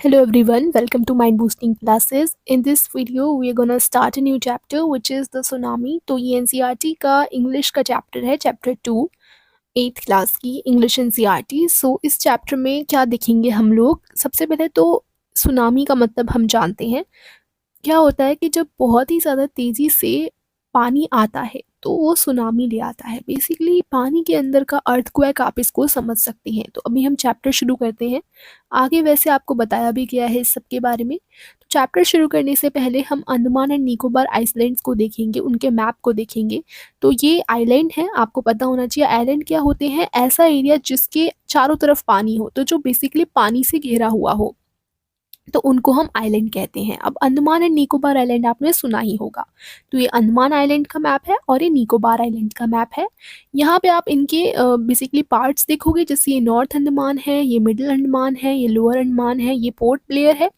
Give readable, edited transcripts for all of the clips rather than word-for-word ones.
Hello everyone, welcome to Mind Boosting Classes. In this video, we are gonna start a new chapter which is the tsunami. तो ये NCERT का English का chapter है, chapter 2, 8th class की English NCERT. सो इस chapter में क्या देखेंगे हम लोग। सबसे पहले तो सुनामी का मतलब हम जानते हैं। क्या होता है कि जब बहुत ही ज़्यादा तेज़ी से पानी आता है तो वो सुनामी ले आता है। बेसिकली पानी के अंदर का अर्थक्वेक आप इसको समझ सकते हैं। तो अभी हम चैप्टर शुरू करते हैं। आगे वैसे आपको बताया भी गया है इस सब के बारे में। तो चैप्टर शुरू करने से पहले हम अंडमान एंड निकोबार आइसलैंड्स को देखेंगे, उनके मैप को देखेंगे। तो ये आइलैंड है, आपको पता होना चाहिए आइलैंड क्या होते हैं। ऐसा एरिया जिसके चारों तरफ पानी हो, तो जो बेसिकली पानी से घिरा हुआ हो, तो उनको हम आइलैंड कहते हैं। अब अंडमान एंड निकोबार आइलैंड आपने सुना ही होगा। तो ये अंडमान आइलैंड का मैप है और ये निकोबार आइलैंड का मैप है। यहाँ पे आप इनके बेसिकली पार्ट्स देखोगे, जैसे ये नॉर्थ अंडमान है, ये मिडिल अंडमान है, ये लोअर अंडमान है, ये पोर्ट ब्लेयर है,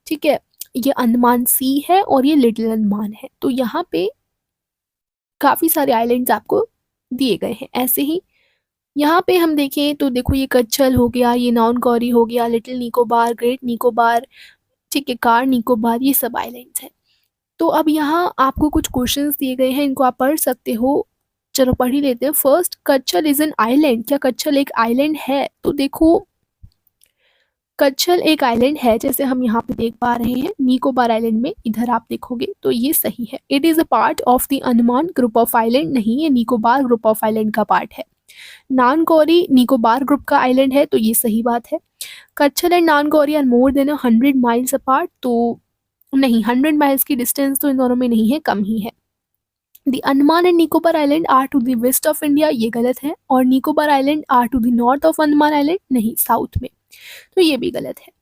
ठीक है, ये अंडमान सी है और ये लिटिल अंडमान है। तो यहाँ पे काफ़ी सारे आइलैंड्स आपको दिए गए हैं। ऐसे ही यहाँ पे हम देखें तो देखो, ये कच्छल हो गया, ये नॉनकॉरी हो गया, लिटिल निकोबार, ग्रेट निकोबार, ठीक है, कार निकोबार, ये सब आइलैंड्स हैं। तो अब यहाँ आपको कुछ क्वेश्चंस दिए गए हैं, इनको आप पढ़ सकते हो। चलो पढ़ ही लेते हैं। First, Katchal is an island. क्या कच्छल एक आइलैंड है? तो देखो, कच्छल एक आइलैंड है, जैसे हम यहाँ पे देख पा रहे हैं निकोबार आइलैंड में। इधर आप देखोगे तो ये सही है। It is a part of the Andaman group of island. नहीं, ये निकोबार ग्रुप ऑफ आइलैंड का पार्ट है। नानकौरी निकोबार ग्रुप का आइलैंड है, तो ये सही बात है। Katchal and Nancowry are more than 100 miles apart. तो नहीं, 100 माइल्स की डिस्टेंस तो इन दोनों में नहीं है, कम ही है। The Andaman and Nicobar island are to the west of India, ये गलत है। और Nicobar island are to the north of Andaman island, नहीं, साउथ में, तो ये भी गलत है।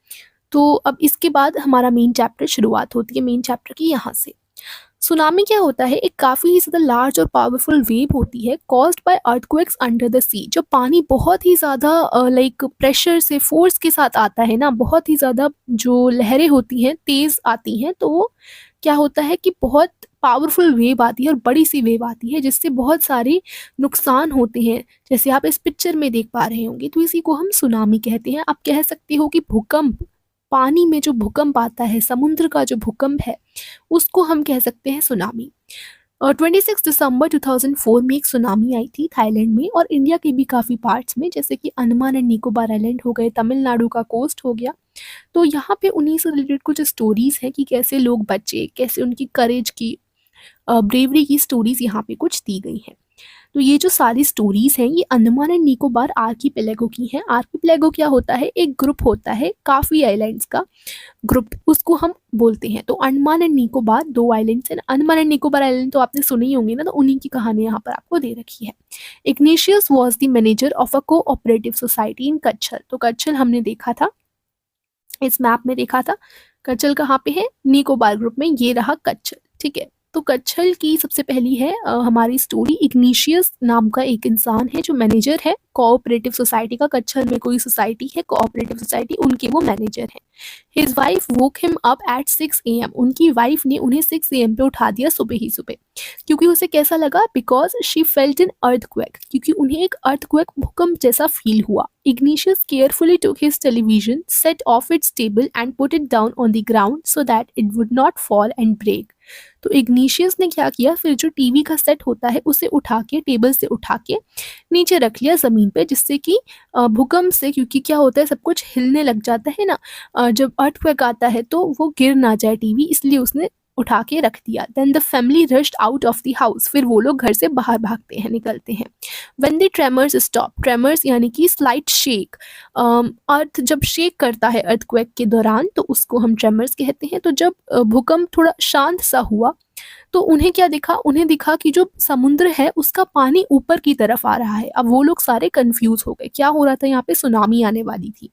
तो अब इसके बाद हमारा मेन चैप्टर शुरुआत होती है, मेन चैप्टर की यहाँ से। सुनामी क्या होता है? एक काफ़ी ज़्यादा लार्ज और पावरफुल वेव होती है caused by earthquakes under the sea. जब पानी बहुत ही ज़्यादा लाइक प्रेशर से, फोर्स के साथ आता है ना, बहुत ही ज़्यादा जो लहरें होती हैं तेज़ आती हैं, तो वो क्या होता है कि बहुत पावरफुल वेव आती है और बड़ी सी वेव आती है, जिससे बहुत सारे नुकसान होते हैं, जैसे आप इस पिक्चर में देख पा रहे होंगे। तो इसी को हम सुनामी कहते हैं। आप कह सकते हो कि भूकंप, पानी में जो भूकंप आता है, समुद्र का जो भूकंप है, उसको हम कह सकते हैं सुनामी। और 26 दिसंबर 2004 में एक सुनामी आई थी थाईलैंड में और इंडिया के भी काफ़ी पार्ट्स में, जैसे कि अंडमान एंड निकोबार आइलैंड हो गए, तमिलनाडु का कोस्ट हो गया। तो यहाँ पे उन्हीं से रिलेटेड कुछ स्टोरीज़ हैं कि कैसे लोग बचे, कैसे उनकी करेज की, ब्रेवरी की स्टोरीज़ यहाँ पे कुछ दी गई हैं। तो ये जो सारी स्टोरीज़ हैं, ये अंडमान एंड निकोबार आर्कीपेलागो की हैं। आर्कीपेलागो क्या होता है? एक ग्रुप होता है काफ़ी आइलैंड्स का ग्रुप, उसको हम बोलते हैं। तो अंडमान एंड निकोबार 2 आइलैंड्स हैं। अंडमान एंड निकोबार आइलैंड तो आपने सुने ही होंगे ना, तो उन्हीं की कहानी यहाँ पर आपको दे रखी है। Ignatius was the manager of a cooperative society in Katchal. तो कच्छल हमने देखा था, इस मैप में देखा था। कच्छल कहाँ पे है? निकोबार ग्रुप में, ये रहा कच्छल, ठीक है। तो कच्छल की सबसे पहली है हमारी स्टोरी। इग्नेशियस नाम का एक इंसान है जो मैनेजर है कोऑपरेटिव सोसाइटी का। कच्छल में कोई सोसाइटी है कोऑपरेटिव सोसाइटी, उनके वो मैनेजर हैं। His wife woke him up at 6 AM। उनकी वाइफ ने उन्हें 6 AM पे उठा दिया, सुबह ही सुबह। क्योंकि उसे कैसा लगा? Because she felt an earthquake, क्योंकि उन्हें एक अर्थक्वेक, भूकंप जैसा फील हुआ। Ignatius carefully took his television, set off its table and put it down on the ground so that it would not fall and break. तो Ignatius ने क्या किया? फिर जो टीवी का सेट होता है उसे उठा के, टेबल से उठा के नीचे रख लिया ज़मीन पे, जिससे कि भूकंप से, क्योंकि क्या होता है सब कुछ हिलने लग जाता है ना, जब अर्थक्वेक आता है तो वो गिर ना जाए टीवी, इसलिए उसने उठा के रख दिया। Then the family rushed out of the house. फिर वो लोग घर से बाहर भागते हैं, निकलते हैं। When the tremors stop, tremors यानी कि स्लाइट शेक, अर्थ जब शेक करता है अर्थक्वेक के दौरान, तो उसको हम ट्रेमर्स कहते हैं। तो जब भूकंप थोड़ा शांत सा हुआ, तो उन्हें क्या दिखा? उन्हें दिखा कि जो समुद्र है उसका पानी ऊपर की तरफ आ रहा है। अब वो लोग सारे कंफ्यूज हो गए, क्या हो रहा था यहाँ पे? सुनामी आने वाली थी।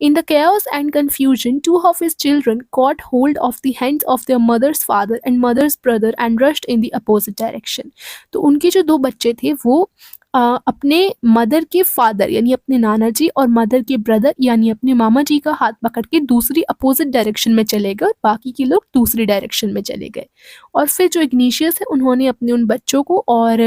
In the chaos and confusion, 2 of his children caught hold of the hands of their mother's father and mother's brother and rushed in the opposite direction. तो उनके जो 2 बच्चे थे वो अपने मदर के फादर यानी अपने नाना जी और मदर के ब्रदर यानी अपने मामा जी का हाथ पकड़ के दूसरी अपोजिट डायरेक्शन में चले गए और बाकी के लोग दूसरी डायरेक्शन में चले गए। और फिर जो इग्नेशियस है, उन्होंने अपने उन बच्चों को और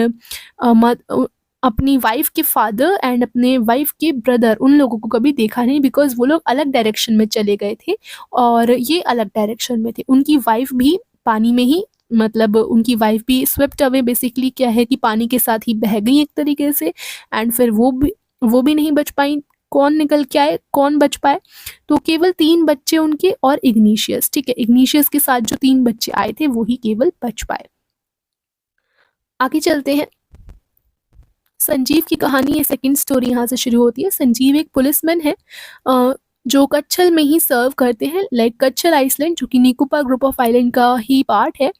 अपनी वाइफ के फादर एंड अपने वाइफ के ब्रदर उन लोगों को कभी देखा नहीं, बिकॉज वो लोग अलग डायरेक्शन में चले गए थे और ये अलग डायरेक्शन में थे। उनकी वाइफ भी पानी में ही, मतलब उनकी वाइफ भी स्वेप्ट अवे, बेसिकली क्या है कि पानी के साथ ही बह गई एक तरीके से, एंड फिर वो भी नहीं बच पाई। कौन निकल के आए, कौन बच पाए? तो केवल 3 बच्चे उनके और इग्निशियस, ठीक है, इग्निशियस के साथ जो 3 बच्चे आए थे वो ही केवल बच पाए। आगे चलते हैं। संजीव की कहानी, ये सेकंड स्टोरी यहाँ से शुरू होती है। संजीव एक पुलिसमैन है जो कच्छल में ही सर्व करते हैं, लाइक कच्छल आइसलैंड जो कि निकोबार ग्रुप ऑफ आइलैंड का ही पार्ट है।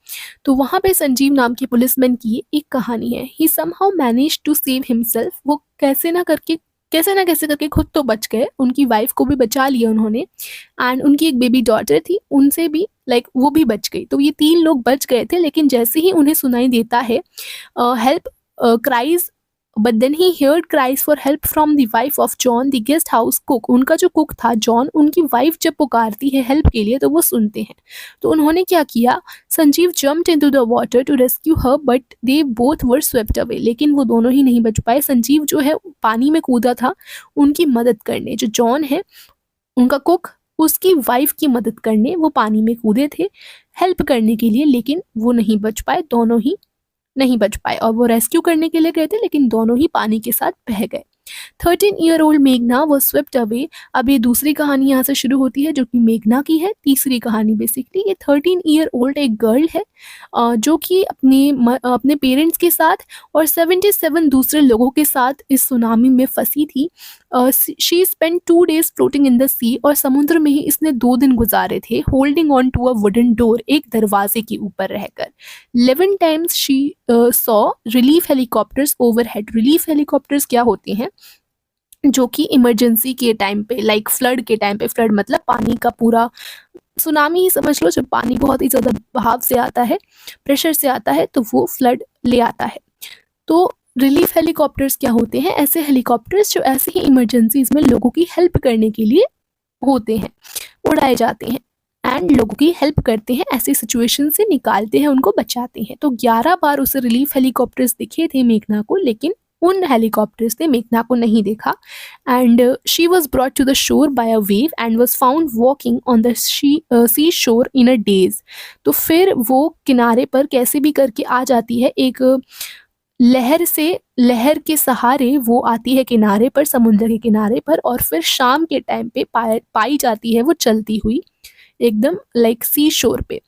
तो वहाँ पे संजीव नाम के पुलिसमैन की एक कहानी है। He somehow manage to save himself, वो कैसे ना कैसे करके खुद तो बच गए, उनकी वाइफ को भी बचा लिया उन्होंने, एंड उनकी एक बेबी डॉटर थी, उनसे भी लाइक वो भी बच गई। तो ये 3 लोग बच गए थे, लेकिन जैसे ही उन्हें सुनाई देता है help cries, but then he heard cries for help from the wife of John, the guest house cook। उनका जो कुक था जॉन, उनकी वाइफ जब पुकारती है हेल्प के लिए तो वो सुनते हैं। तो उन्होंने क्या किया, Sanjeev jumped into the water to rescue her, but they both were swept away। लेकिन वो दोनों ही नहीं बच पाए। संजीव जो है पानी में कूदा था उनकी मदद करने, जो जॉन है उनका कुक, उसकी वाइफ की मदद करने वो पानी में कूदे थे हेल्प करने के लिए, लेकिन वो नहीं बच पाए, दोनों ही नहीं बच पाए। और वो रेस्क्यू करने के लिए गए थे, लेकिन दोनों ही पानी के साथ बह गए। 13-year-old मेघना वो स्वेप्ट अवे। अब ये दूसरी कहानी यहाँ से शुरू होती है जो कि मेघना की है, तीसरी कहानी बेसिकली। ये 13-year-old एक गर्ल है जो कि अपने पेरेंट्स के साथ और 77 दूसरे लोगों के साथ इस सुनामी में फंसी थी। She spend 2 days floating in the sea, और समुद्र में ही इसने 2 दिन गुजारे थे, holding on to a wooden door, एक दरवाजे के ऊपर रहकर। 11 times she saw relief helicopters overhead. Relief helicopters क्या होते हैं, जो कि इमरजेंसी के टाइम पे, लाइक फ्लड के टाइम पे, फ्लड मतलब पानी का पूरा सुनामी ही समझ लो, जब पानी बहुत ही ज़्यादा बहाव से आता है, प्रेशर से आता है, तो वो फ्लड ले आता है। तो रिलीफ हेलीकॉप्टर्स क्या होते हैं, ऐसे हेलीकॉप्टर्स जो ऐसे ही इमरजेंसीज में लोगों की हेल्प करने के लिए होते हैं, उड़ाए जाते हैं एंड लोगों की हेल्प करते हैं, ऐसी सिचुएशन से निकालते हैं, उनको बचाते हैं। तो 11 बार उसे रिलीफ हेलीकॉप्टर्स दिखे थे मेघना को, लेकिन उन हेलीकॉप्टर्स ने मेघना को नहीं देखा। And she was brought to the shore by a wave and was found walking on the sea shore in a days. तो फिर वो किनारे पर कैसे भी करके आ जाती है, एक लहर के सहारे वो आती है किनारे पर, समुद्र के किनारे पर, और फिर शाम के टाइम पे पाई जाती है वो चलती हुई, एकदम लाइक सी शोर पे,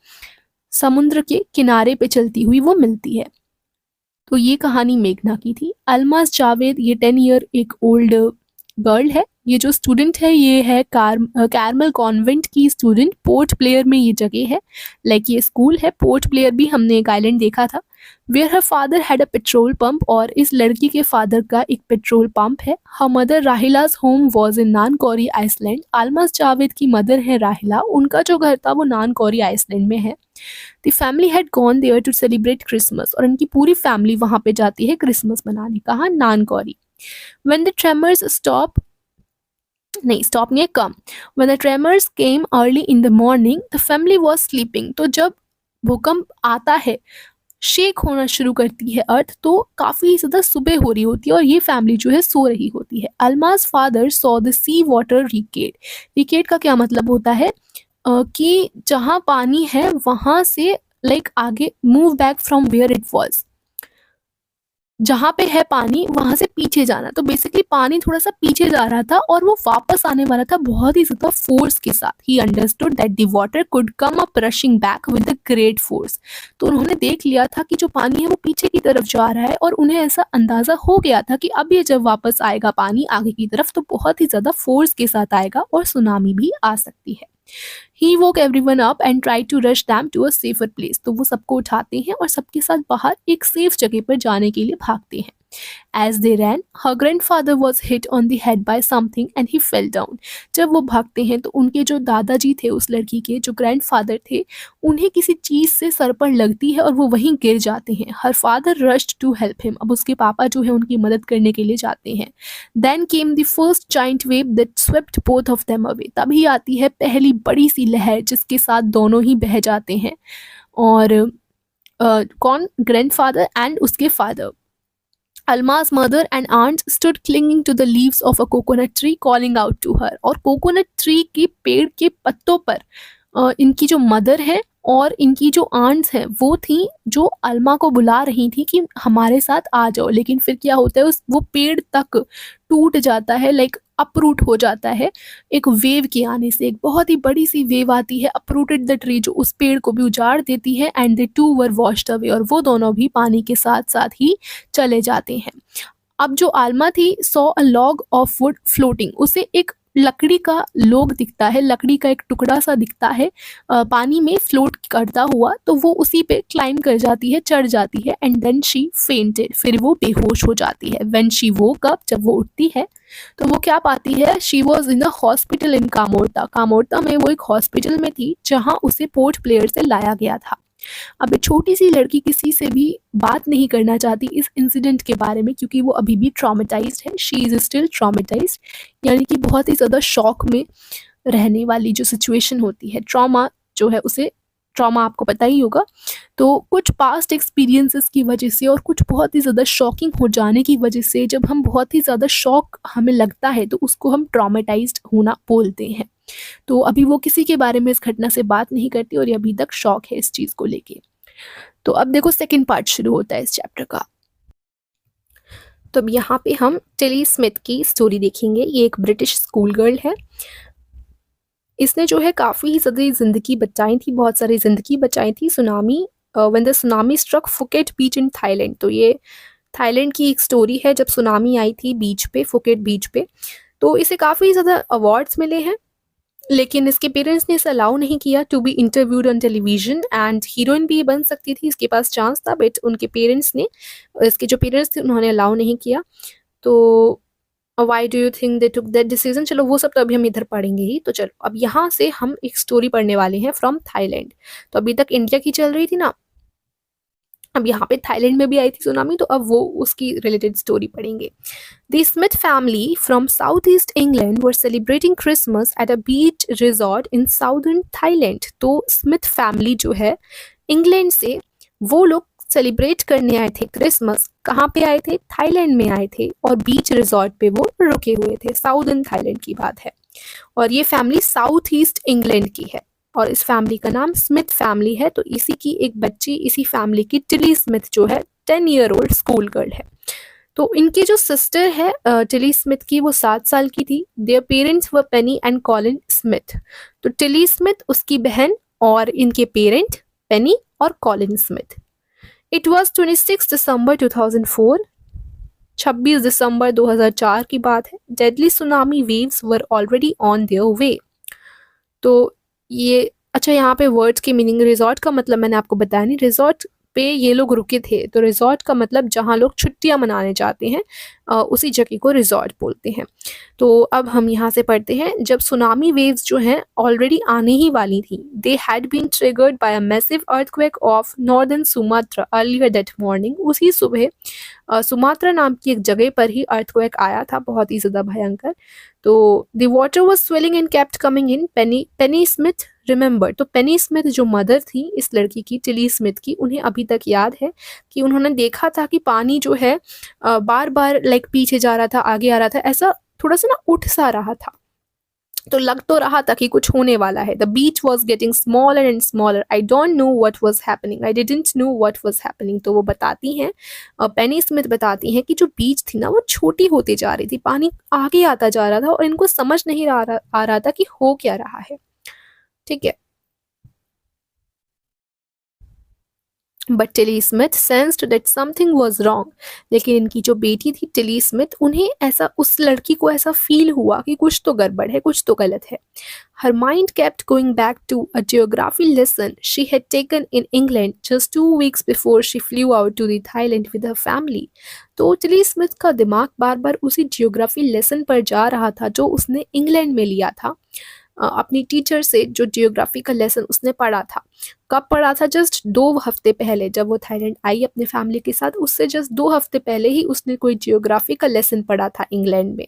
समुद्र के किनारे पे चलती हुई वो मिलती है। तो ये कहानी मेघना की थी। अलमाज जावेद, ये 10 ईयर एक ओल्ड गर्ल है। ये जो स्टूडेंट है ये है कैरमल कॉन्वेंट की स्टूडेंट। पोर्ट ब्लेयर में ये जगह है, लाइक ये स्कूल है। पोर्ट ब्लेयर भी हमने एक आइलैंड देखा था। Where her father had a petrol pump, और इस लड़की के फादर का एक पेट्रोल पंप है। Her mother Rahila's home was in Nancowry island. Almaz Javed की मदर है राहिला, उनका जो घर था वो नानकौरी आइसलैंड में है। The family had gone there to celebrate Christmas, और इनकी पूरी फैमिली वहाँ पे जाती है क्रिसमस मनाने। कहाँ? नानकौरी। When the tremors stop नहीं come. When the tremors came early in the morning, the family was sleeping। तो जब भूकंप आता है, शेक होना शुरू करती है अर्थ, तो काफ़ी ज़्यादा सुबह हो रही होती है और ये फैमिली जो है सो रही होती है। Almaz father saw the sea water recede. Recede का क्या मतलब होता है कि जहाँ पानी है वहाँ से लाइक आगे move back from where it was, जहाँ पे है पानी वहाँ से पीछे जाना। तो बेसिकली पानी थोड़ा सा पीछे जा रहा था और वो वापस आने वाला था बहुत ही ज़्यादा फोर्स के साथ। He understood that the water could come up rushing back with the great force. तो उन्होंने देख लिया था कि जो पानी है वो पीछे की तरफ जा रहा है, और उन्हें ऐसा अंदाज़ा हो गया था कि अब ये जब वापस आएगा पानी आगे की तरफ तो बहुत ही ज़्यादा फोर्स के साथ आएगा और सुनामी भी आ सकती है। He woke everyone up and tried to rush them to a safer place। तो वो सबको उठाते हैं और सबके साथ बाहर एक सेफ जगह पर जाने के लिए भागते हैं। As they ran, her grandfather was hit on the head by something and he fell down। जब वो भागते हैं तो उनके जो दादाजी थे उस लड़की के, जो ग्रैंडफादर थे, उन्हें किसी चीज़ से सर पर लगती है और वो वहीं गिर जाते हैं। Her father rushed to help him। अब उसके पापा जो है उनकी मदद करने के लिए जाते हैं। Then came the first giant wave that swept both of them away। तभी आती है पहली बड़ी सी लहर जिसके साथ दोनों ही बह जाते हैं। और कौन? ग्रैंडफादर एंड उसके father. Alma's mother and aunts stood clinging to the leaves of a coconut tree, calling out to her. और कोकोनट ट्री के पेड़ के पत्तों पर इनकी जो मदर है और इनकी जो आंट्स हैं वो थी, जो अल्मा को बुला रही थी कि हमारे साथ आ जाओ। लेकिन फिर क्या होता है, उस वो पेड़ तक टूट जाता है, लाइक अपरूट हो जाता है एक वेव के आने से। एक बहुत ही बड़ी सी वेव आती है, अपरूटेड द ट्री, जो उस पेड़ को भी उजाड़ देती है। And they too were washed away, और वो दोनों भी पानी के साथ साथ ही चले जाते हैं। अब जो आल्मा थी saw a log of would floating, उसे एक लकड़ी का लोग दिखता है, लकड़ी का एक टुकड़ा सा दिखता है पानी में फ्लोट करता हुआ। तो वो उसी पे क्लाइंब कर जाती है, चढ़ जाती है। एंड देन शी फेंटेड, फिर वो बेहोश हो जाती है। व्हेन शी वोक अप, जब वो उठती है तो वो क्या पाती है, she was in the hospital in Kamorta. Kamorta में वो एक हॉस्पिटल में थी जहाँ उसे पोर्ट ब्लेयर से लाया गया था। अब एक छोटी सी लड़की किसी से भी बात नहीं करना चाहती इस इंसिडेंट के बारे में, क्योंकि वो अभी भी ट्रॉमेटाइज्ड है। शी इज़ स्टिल ट्रॉमेटाइज्ड, यानी कि बहुत ही ज़्यादा शॉक में रहने वाली जो सिचुएशन होती है। ट्रॉमा जो है उसे, ट्रॉमा आपको पता ही होगा। तो कुछ पास्ट एक्सपीरियंसेस की वजह से और कुछ बहुत ही ज़्यादा शॉकिंग हो जाने की वजह से, जब हम बहुत ही ज़्यादा शॉक हमें लगता है तो उसको हम ट्रॉमेटाइज्ड होना बोलते हैं। तो अभी वो किसी के बारे में इस घटना से बात नहीं करती और ये अभी तक शॉक है इस चीज़ को लेके। तो अब देखो सेकंड पार्ट शुरू होता है इस चैप्टर का। तो अब यहाँ पे हम टिली स्मिथ की स्टोरी देखेंगे। ये एक ब्रिटिश स्कूल गर्ल है। इसने जो है काफ़ी ज़्यादा ज़िंदगी बचाई थी, बहुत सारी ज़िंदगी बचाई थी। Tsunami, when the tsunami struck Phuket beach in Thailand, तो ये थाईलैंड की एक स्टोरी है जब सुनामी आई थी बीच पे, फुकेट बीच पे। तो इसे काफ़ी ज़्यादा अवार्ड्स मिले हैं, लेकिन इसके पेरेंट्स ने इसे अलाउ नहीं किया to be interviewed on television. And heroine भी बन सकती थी, इसके पास चांस था, बट उनके पेरेंट्स ने, इसके जो पेरेंट्स थे उन्होंने अलाउ नहीं किया। तो why do you think they took that decision, चलो वो सब तो अभी हम इधर पढ़ेंगे ही। तो चलो अब यहाँ से हम एक स्टोरी पढ़ने वाले हैं फ्रॉम थाईलैंड। तो अभी तक इंडिया की चल रही थी ना, अब यहाँ पे थाईलैंड में भी आई थी सुनामी, तो अब वो उसकी रिलेटेड स्टोरी पढ़ेंगे। The Smith family from southeast England were celebrating Christmas at a beach resort in southern Thailand. तो स्मिथ फैमिली जो है इंग्लैंड से, वो लोग सेलिब्रेट करने आए थे क्रिसमस। कहाँ पे आए थे? थाईलैंड में आए थे, और बीच रिजॉर्ट पे वो रुके हुए थे। साउदर्न थाईलैंड की बात है, और ये फैमिली साउथ ईस्ट इंग्लैंड की है, और इस फैमिली का नाम स्मिथ फैमिली है। तो इसी की एक बच्ची, इसी फैमिली की टिली स्मिथ जो है 10 ईयर ओल्ड स्कूल गर्ल है। तो इनकी जो सिस्टर है टिली स्मिथ की, वो 7 साल की थी। Their parents were Penney and Colin Smith. तो टिली स्मिथ उसकी बहन और इनके पेरेंट पेनी और कॉलिन स्मिथ। इट वॉज 26 दिसंबर 2004, 26 दिसंबर 2004 की बात है। Deadly tsunami waves were already on their way. तो ये अच्छा, यहाँ पे वर्ड्स की मीनिंग, रिजॉर्ट का मतलब मैंने आपको बताया नहीं, रिजॉर्ट पे ये लोग रुके थे। तो रिजॉर्ट का मतलब जहाँ लोग छुट्टियाँ मनाने जाते हैं, उसी जगह को रिजॉर्ट बोलते हैं। तो अब हम यहाँ से पढ़ते हैं, जब सुनामी वेव्स जो हैं ऑलरेडी आने ही वाली थी। They had been triggered by a massive earthquake of northern Sumatra earlier that morning. उसी सुबह सुमात्रा नाम की एक जगह पर ही अर्थक्वेक आया था, बहुत ही ज़्यादा भयंकर। तो the water was swelling and kept coming in. Penney Smith remember, तो पेनी स्मिथ जो मदर थी इस लड़की की, टिली स्मिथ की, उन्हें अभी तक याद है कि उन्होंने देखा था कि पानी जो है बार बार लाइक पीछे जा रहा था, आगे आ रहा था, ऐसा थोड़ा सा ना उठ सा रहा था। तो लग तो रहा था कि कुछ होने वाला है। The beach was getting smaller and smaller. I don't know what was happening, I didn't know what was happening. तो वो बताती हैं, पेनी स्मिथ बताती हैं कि जो बीच थी ना वो छोटी होती जा रही थी, पानी आगे आता जा रहा था और इनको समझ नहीं आ रहा था कि हो क्या रहा है। ठीक है, but Tilly Smith sensed that something was wrong. लेकिन इनकी जो बेटी थी टिली स्मिथ, उन्हें ऐसा, उस लड़की को ऐसा फील हुआ कि कुछ तो गड़बड़ है, कुछ तो गलत है। Her mind kept going back to a geography lesson she had taken in England just 2 weeks before she flew out to the Thailand with her family. तो टिली स्मिथ का दिमाग बार बार उसी जियोग्राफी लेसन पर जा रहा था जो उसने इंग्लैंड में लिया था अपनी टीचर से जो जियोग्राफी का लेसन उसने पढ़ा था। कब पढ़ा था? जस्ट 2 हफ्ते पहले, जब वो थाईलैंड आई अपने फैमिली के साथ, उससे जस्ट 2 हफ्ते पहले ही उसने कोई जियोग्राफी का लेसन पढ़ा था इंग्लैंड में।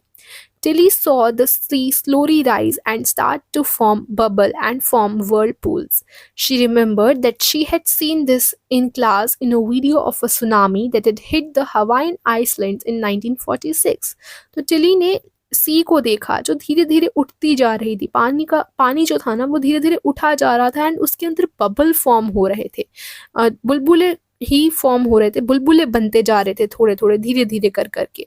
Tilly saw the sea slowly rise and start to form bubble and form whirlpools. She remembered that she had seen this in class in a video of a tsunami that had hit the Hawaiian Islands in 1946. तो Tilly ने सी को देखा जो धीरे धीरे उठती जा रही थी। पानी जो था ना वो धीरे धीरे उठा जा रहा था एंड उसके अंदर बबल फॉर्म हो रहे थे, बुलबुले ही फॉर्म हो रहे थे, बुलबुले बनते जा रहे थे थोड़े थोड़े धीरे धीरे कर करके।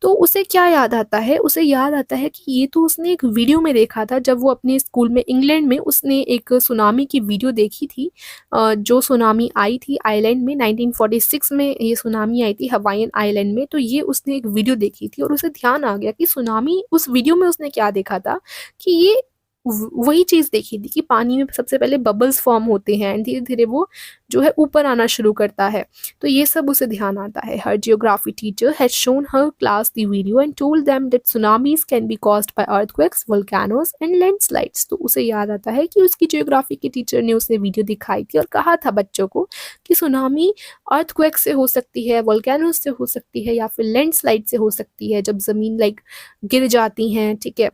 तो उसे क्या याद आता है? उसे याद आता है कि ये तो उसने एक वीडियो में देखा था जब वो अपने स्कूल में इंग्लैंड में उसने एक सुनामी की वीडियो देखी थी। जो सुनामी आई थी आइलैंड में 1946 में, ये सुनामी आई थी हवाईयन आइलैंड में। तो ये उसने एक वीडियो देखी थी और उसे ध्यान आ गया कि सुनामी, उस वीडियो में उसने क्या देखा था कि ये वही चीज़ देखी थी कि पानी में सबसे पहले बबल्स फॉर्म होते हैं एंड धीरे धीरे वो जो है ऊपर आना शुरू करता है। तो ये सब उसे ध्यान आता है। Her geography teacher has shown her class the video and told them that tsunamis can be caused by earthquakes, volcanoes and landslides. तो उसे याद आता है कि उसकी जियोग्राफी के टीचर ने उसे वीडियो दिखाई थी और कहा था बच्चों को कि सुनामी अर्थक्वेक से हो सकती है, वोल्केनोज से हो सकती है या फिर लैंडस्लाइड से हो सकती है, जब ज़मीन गिर जाती हैं, ठीक है,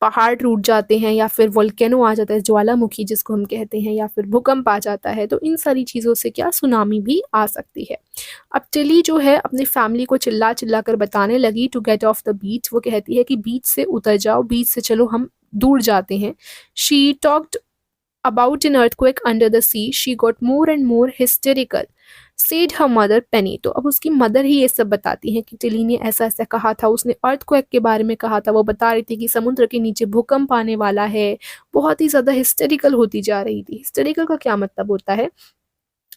पहाड़ टूट जाते हैं या फिर वोल्केनो आ जाता है, ज्वालामुखी जिसको हम कहते हैं, या फिर भूकंप आ जाता है। तो इन सारी चीज़ों से क्या सुनामी भी आ सकती है। अब टिली जो है अपनी फैमिली को चिल्ला चिल्ला कर बताने लगी to get off the beach. वो कहती है कि बीच से उतर जाओ, बीच से चलो, हम दूर जाते हैं। She talked about an earthquake under the sea. She got more and more hysterical, said her mother Penny. तो अब उसकी मदर ही ये सब बताती हैं कि टिली ने ऐसा ऐसा कहा था, उसने अर्थक्वेक के बारे में कहा था। वो बता रही थी कि समुद्र के नीचे भूकंप आने वाला है। बहुत ही ज़्यादा हिस्टेरिकल होती जा रही थी। हिस्टेरिकल का क्या मतलब होता है?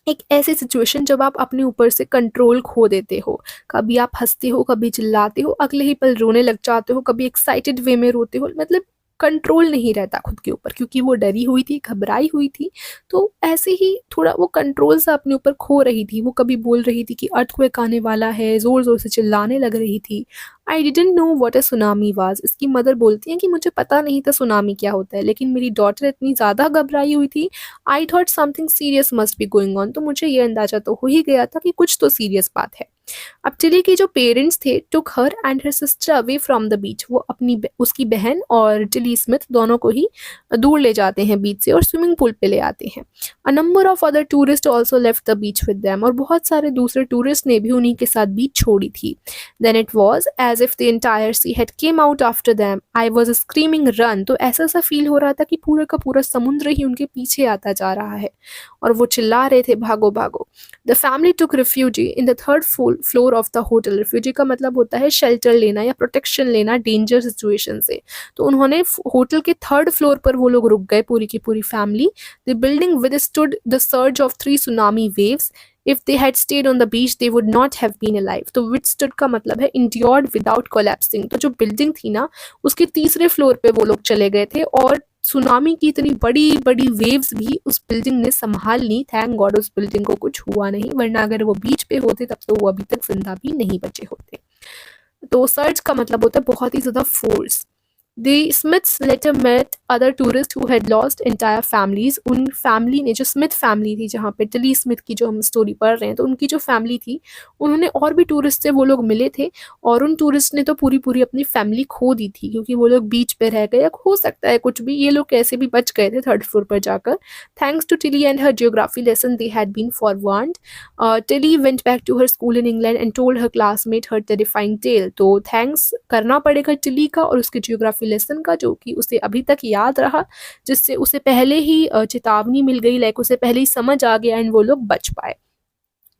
एक ऐसी सिचुएशन जब आप अपने ऊपर से कंट्रोल खो देते हो। कभी आप हंसते हो, कभी चिल्लाते हो, अगले ही पल रोने लग जाते हो, कभी एक्साइटेड वे में रोते हो, मतलब कंट्रोल नहीं रहता खुद के ऊपर, क्योंकि वो डरी हुई थी, घबराई हुई थी। तो ऐसे ही थोड़ा वो कंट्रोल सा अपने ऊपर खो रही थी। वो कभी बोल रही थी कि अर्थक्वेक आने वाला है, ज़ोर ज़ोर से चिल्लाने लग रही थी। I didn't know what a tsunami was. इसकी मदर बोलती हैं कि मुझे पता नहीं था सुनामी क्या होता है, लेकिन मेरी डॉटर इतनी ज़्यादा घबराई हुई थी, I thought something serious must be going on. तो मुझे ये अंदाज़ा तो हो ही गया था कि कुछ तो सीरियस बात है। अब टिली के जो पेरेंट्स थे took her and her sister away from the beach. वो उसकी बहन और टिली स्मिथ दोनों को ही दूर ले जाते हैं बीच से और स्विमिंग पूल पे ले आते हैं। A number of other tourist also left the beach with them. और बहुत सारे दूसरे टूरिस्ट ने भी उन्हीं के साथ बीच छोड़ी थी। Then it was as if the entire sea had came out after them. I was screaming run. तो ऐसा सा फील हो रहा था कि पूरा का पूरा समुद्र ही उनके पीछे आता जा रहा है और वो चिल्ला रहे थे, भागो भागो। The family took refugee in the third floor of the hotel. Refugee का मतलब होता है शेल्टर लेना या प्रोटेक्शन लेना डेंजर सिचुएशन से। तो उन्होंने होटल के थर्ड फ्लोर पर वो लोग रुक गए, पूरी की पूरी family. The building withstood the surge of 3 tsunami waves. If they had stayed on the beach, they would not have been alive. तो withstood का मतलब है endured without collapsing। तो जो बिल्डिंग थी ना, उसके तीसरे फ्लोर पे वो लोग चले गए थे और सुनामी की इतनी बड़ी बड़ी वेव्स भी उस बिल्डिंग ने संभाल ली। थैंक गॉड उस बिल्डिंग को कुछ हुआ नहीं, वरना अगर वो बीच पे होते तब तो वो अभी तक जिंदा भी नहीं बचे होते। तो सर्ज का मतलब होता है बहुत ही ज़्यादा force. The Smiths later met other tourists who had lost entire families. उन फैमिली ने, जो स्मिथ फैमिली थी जहाँ पे टिली स्मिथ की जो हम स्टोरी पढ़ रहे हैं, तो उनकी जो फैमिली थी उन्होंने और भी टूरिस्ट से वो लोग मिले थे और उन टूरिस्ट ने तो पूरी पूरी अपनी फैमिली खो दी थी क्योंकि वो लोग बीच पे रह गए, या हो सकता है कुछ भी, ये लोग कैसे भी बच गए थे थर्ड फ्लोर पर जाकर। Thanks to Tilly and her geography lesson they had been forewarned. Tilly went back to her school in England and told her classmate her terrifying tale. तो थैंक्स करना पड़ेगा टिली का और उसके जियोग्राफी लेसन का, जो कि उसे अभी तक याद रहा, जिससे उसे पहले ही चेतावनी मिल गई, लाइक उसे पहले ही समझ आ गया एंड वो लोग बच पाए।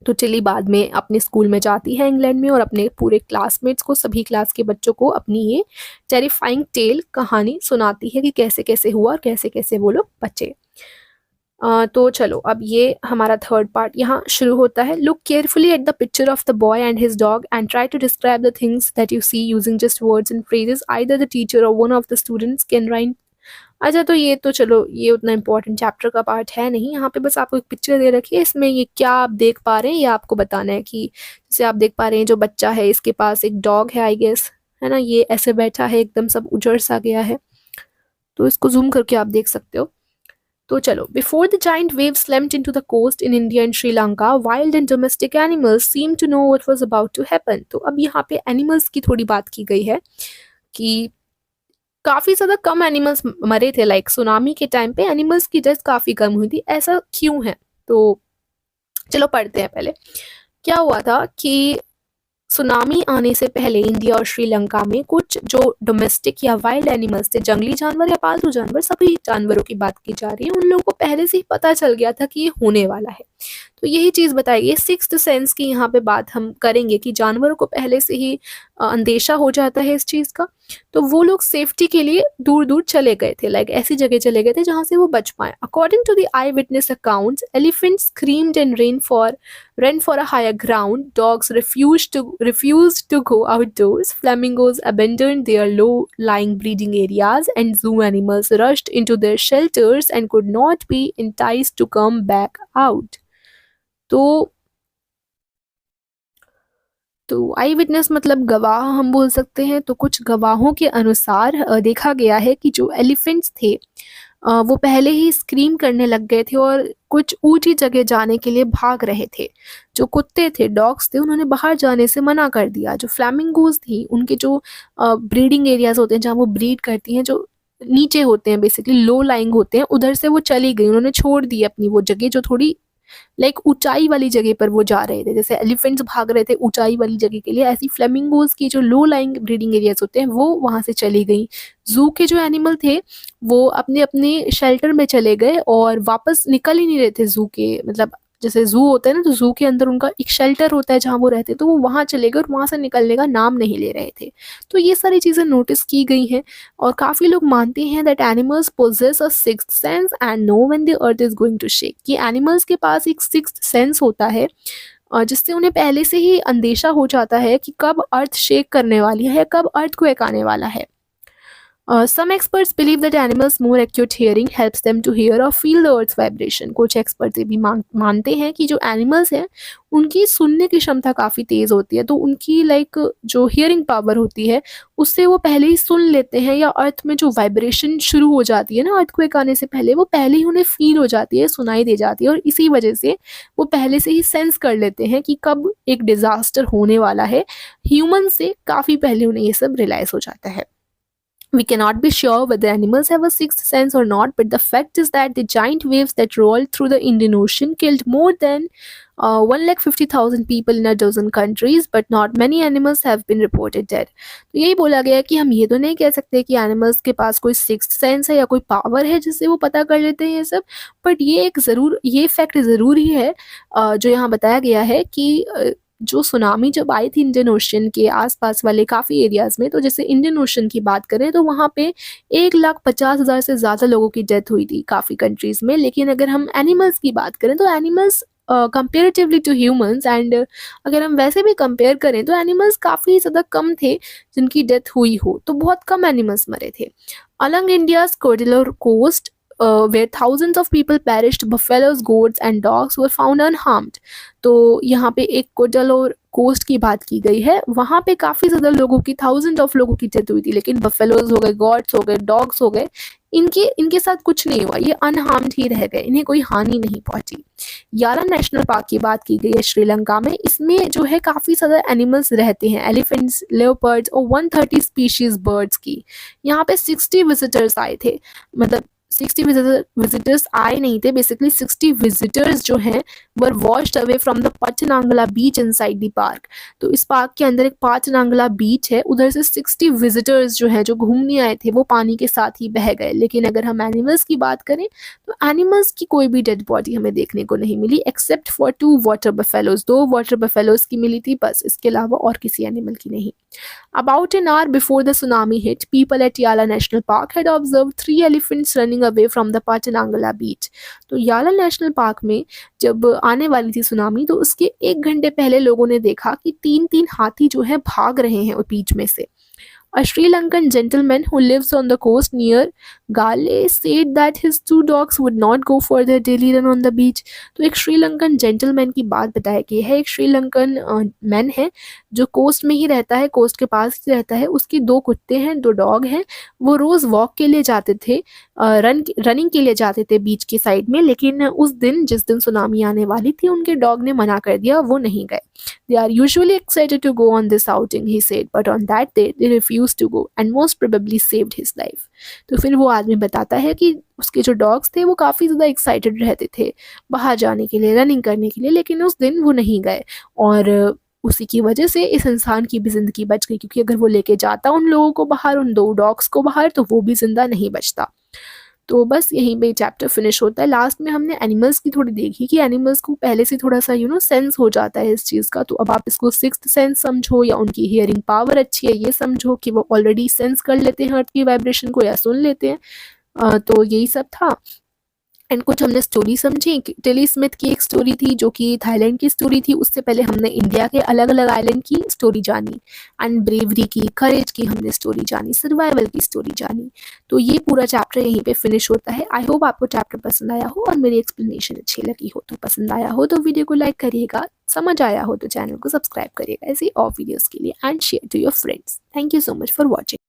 तो टिली बाद में अपने स्कूल में जाती है इंग्लैंड में और अपने पूरे क्लासमेट्स को, सभी क्लास के बच्चों को अपनी ये टेरिफाइंग टेल कहानी सुनाती है कि कैसे कैसे हुआ और कैसे कैसे वो लोग बचे। तो चलो अब ये हमारा थर्ड पार्ट यहाँ शुरू होता है। Look carefully at the picture of the boy and his dog and try to describe the things that you see using just words and phrases either the teacher or one of the students can write. अच्छा, तो ये तो चलो ये उतना important chapter का part है नहीं। यहाँ पे बस आपको एक पिक्चर दे रखी है, इसमें ये क्या आप देख पा रहे हैं ये आपको बताना है। कि जैसे आप देख पा रहे हैं जो बच्चा है इसके पास एक डॉग है, आई गेस, है ना, ये ऐसे बैठा है, एकदम सब उजड़ सा गया है। तो इसको जूम करके आप देख सकते हो। तो चलो, before the giant wave slammed into the coast in India and Sri Lanka, wild and domestic animals seem to know what was about to happen. तो अब यहाँ पे एनिमल्स की थोड़ी बात की गई है कि काफी ज्यादा कम एनिमल्स मरे थे, लाइक सुनामी के टाइम पे एनिमल्स की डेथ काफी कम हुई थी। ऐसा क्यों है? तो चलो पढ़ते हैं पहले। क्या हुआ था कि सुनामी आने से पहले इंडिया और श्रीलंका में कुछ जो डोमेस्टिक या वाइल्ड एनिमल्स थे, जंगली जानवर या पालतू जानवर, सभी जानवरों की बात की जा रही है, उन लोगों को पहले से ही पता चल गया था कि ये होने वाला है। तो यही चीज बताई गई, सिक्स्थ सेंस की यहाँ पे बात हम करेंगे कि जानवरों को पहले से ही अंदेशा हो जाता है इस चीज का। तो वो लोग सेफ्टी के लिए दूर दूर चले गए थे, लाइक ऐसी जगह चले गए थे जहां से वो बच पाए। According to the eye witness accounts, elephants screamed and ran for a higher ground, dogs refused to go outdoors, flamingos abandoned their low-lying breeding areas, and zoo animals rushed into their shelters and could not be enticed to come back out. तो आई witness मतलब गवाह हम बोल सकते हैं। तो कुछ गवाहों के अनुसार देखा गया है कि जो एलिफेंट्स थे वो पहले ही स्क्रीम करने लग गए थे और कुछ ऊंची जगह जाने के लिए भाग रहे थे। जो कुत्ते थे, डॉग्स थे, उन्होंने बाहर जाने से मना कर दिया। जो फ्लैमिंगोज थी, उनके जो ब्रीडिंग एरियाज होते हैं जहाँ वो ब्रीड करती हैं, जो नीचे होते हैं, बेसिकली लो लाइंग होते हैं, उधर से वो चली गई। उन्होंने छोड़ दी अपनी वो जगह जो थोड़ी लाइक ऊंचाई वाली जगह पर वो जा रहे थे। जैसे एलिफेंट्स भाग रहे थे ऊंचाई वाली जगह के लिए, ऐसी फ्लेमिंगोज की जो लो लाइंग ब्रीडिंग एरियाज होते हैं वो वहां से चली गई। जू के जो एनिमल थे वो अपने अपने शेल्टर में चले गए और वापस निकल ही नहीं रहे थे जू के, मतलब जैसे जू होता है ना, तो जू के अंदर उनका एक शेल्टर होता है जहाँ वो रहते, तो वो वहां चले गए और वहां से निकलने का नाम नहीं ले रहे थे। तो ये सारी चीजें नोटिस की गई हैं और काफी लोग मानते हैं that animals possess a sixth sense and know when the earth is going to shake. कि एनिमल्स के पास एक सिक्स्थ सेंस होता है जिससे उन्हें पहले से ही अंदेशा हो जाता है कि कब अर्थ शेक करने वाली है, कब अर्थक्वेक आने वाला है। Some experts believe that animals' more acute hearing helps them to hear or feel the earth's vibration. कुछ experts ये भी मानते हैं कि जो animals हैं उनकी सुनने की क्षमता काफ़ी तेज़ होती है, तो उनकी जो hearing power होती है उससे वो पहले ही सुन लेते हैं, या अर्थ में जो वाइब्रेशन शुरू हो जाती है ना अर्थक्वेक आने से पहले, वो पहले ही उन्हें फील हो जाती है, सुनाई दे जाती है, और इसी वजह से वो पहले से ही सेंस कर लेते हैं कि कब एक डिज़ास्टर होने वाला है। ह्यूमन से काफ़ी पहले उन्हें ये सब रियलाइज़ हो जाता है। We cannot be sure whether animals have a sixth sense or not, but the fact is that the giant waves that rolled through the Indian Ocean killed more than 1,50,000 people in a dozen countries, but not many animals have been reported dead. तो यही बोला गया है कि हम ये तो नहीं कह सकते कि एनिमल्स के पास कोई सिक्स्थ सेंस है या कोई पावर है जिससे वो पता कर लेते हैं ये सब, बट ये फैक्ट ज़रूर ही है जो यहाँ बताया गया है कि जो सुनामी जब आई थी इंडियन ओशन के आसपास वाले काफ़ी एरियाज़ में, तो जैसे इंडियन ओशन की बात करें तो वहाँ पे 1,50,000 से ज़्यादा लोगों की डेथ हुई थी काफ़ी कंट्रीज़ में। लेकिन अगर हम एनिमल्स की बात करें तो animals comparatively to humans, and अगर हम वैसे भी कंपेयर करें तो एनिमल्स काफ़ी ज़्यादा कम थे जिनकी डेथ हुई हो, तो बहुत कम एनिमल्स मरे थे। Along India's coastal coast where thousands of people perished, buffaloes, goats and dogs were found unharmed. तो यहाँ पे एक कोडल और कोस्ट की बात की गई है, वहाँ पे काफ़ी ज़्यादा लोगों की, थाउजेंड ऑफ लोगों की डेथ हुई थी, लेकिन बफेलोज हो गए, गॉड्स हो गए, डॉग्स हो गए, इनके साथ कुछ नहीं हुआ, ये अनहार्म्ड ही रह गए, इन्हें कोई हानि नहीं पहुंची। याला नेशनल पार्क की बात की गई है श्रीलंका में, इसमें जो है काफ़ी ज़्यादा एनिमल्स रहते हैं, एलिफेंट्स, लेपर्ड्स और 130 स्पीशीज बर्ड्स की। यहाँ पे 60 विजिटर्स आए थे, मतलब 60 विजिटर्स आए नहीं थे, बेसिकली 60 विजिटर्स जो हैं were washed away from the Patanangala beach inside the park. तो इस पार्क के अंदर एक पाटनांगला बीच है, उधर से 60 विजिटर्स जो हैं जो घूमने आए थे वो पानी के साथ ही बह गए। लेकिन अगर हम एनिमल्स की बात करें तो एनिमल्स की कोई भी डेड बॉडी हमें देखने को नहीं मिली, except for 2 water buffaloes, 2 water buffaloes की मिली थी बस, इसके अलावा और किसी एनिमल की नहीं। About an hour before the tsunami hit, people at Yala National Park had observed 3 elephants running away from the Patanangala beach. तो याला नेशनल पार्क में जब आने वाली थी सुनामी, तो उसके 1 घंटे पहले लोगों ने देखा कि 3 हाथी जो हैं भाग रहे हैं बीच में से। A Sri Lankan gentleman who lives on the coast near Gale said that his 2 dogs would not go for their daily run on the beach. तो एक श्रीलंकन जेंटलमैन की बात बताई गई है, एक श्रीलंकन मैन है जो कोस्ट में ही रहता है, कोस्ट के पास ही रहता है, उसके 2 कुत्ते हैं, 2 डॉग हैं। वो रोज़ वॉक के लिए जाते थे, रनिंग के लिए जाते थे बीच की साइड में, लेकिन उस दिन जिस दिन सुनामी आने वाली थी उनके डॉग ने मना कर दिया, वो नहीं गए। "They are usually excited to go on this outing," he said, "but on that day they refused to go and most probably saved his life." तो फिर वो आदमी बताता है कि उसके जो डॉग्स थे वो काफ़ी ज़्यादा एक्साइटेड रहते थे बाहर जाने के लिए, रनिंग करने के लिए, लेकिन उस दिन वो नहीं गए और उसी की वजह से इस इंसान की भी ज़िंदगी बच गई, क्योंकि अगर वो लेके जाता उन लोगों को बाहर, उन 2 डॉग्स को बाहर, तो वो भी ज़िंदा नहीं बचता। तो बस यहीं पे चैप्टर फिनिश होता है। लास्ट में हमने एनिमल्स की थोड़ी देखी कि एनिमल्स को पहले से थोड़ा-सा सेंस हो जाता है इस चीज़ का, तो अब आप इसको सिक्स्थ सेंस समझो या उनकी हियरिंग पावर अच्छी है ये समझो कि वो ऑलरेडी सेंस कर लेते हैं अर्थ की वाइब्रेशन को या सुन लेते हैं। तो यही सब था। एंड कुछ हमने स्टोरी समझी। टिली स्मिथ की एक स्टोरी थी जो कि थाईलैंड की स्टोरी थी, उससे पहले हमने इंडिया के अलग-अलग आइलैंड की स्टोरी जानी एंड ब्रेवरी की, करेज की हमने स्टोरी जानी, सर्वाइवल की स्टोरी जानी। तो ये पूरा चैप्टर यहीं पे फिनिश होता है। आई होप आपको चैप्टर पसंद आया हो और मेरी एक्सप्लेनेशन अच्छी लगी हो। तो पसंद आया हो तो वीडियो को लाइक करिएगा, समझ आया हो तो चैनल को सब्सक्राइब करिएगा ऐसी और वीडियोज़ के लिए and share to your friends. Thank you so much for watching.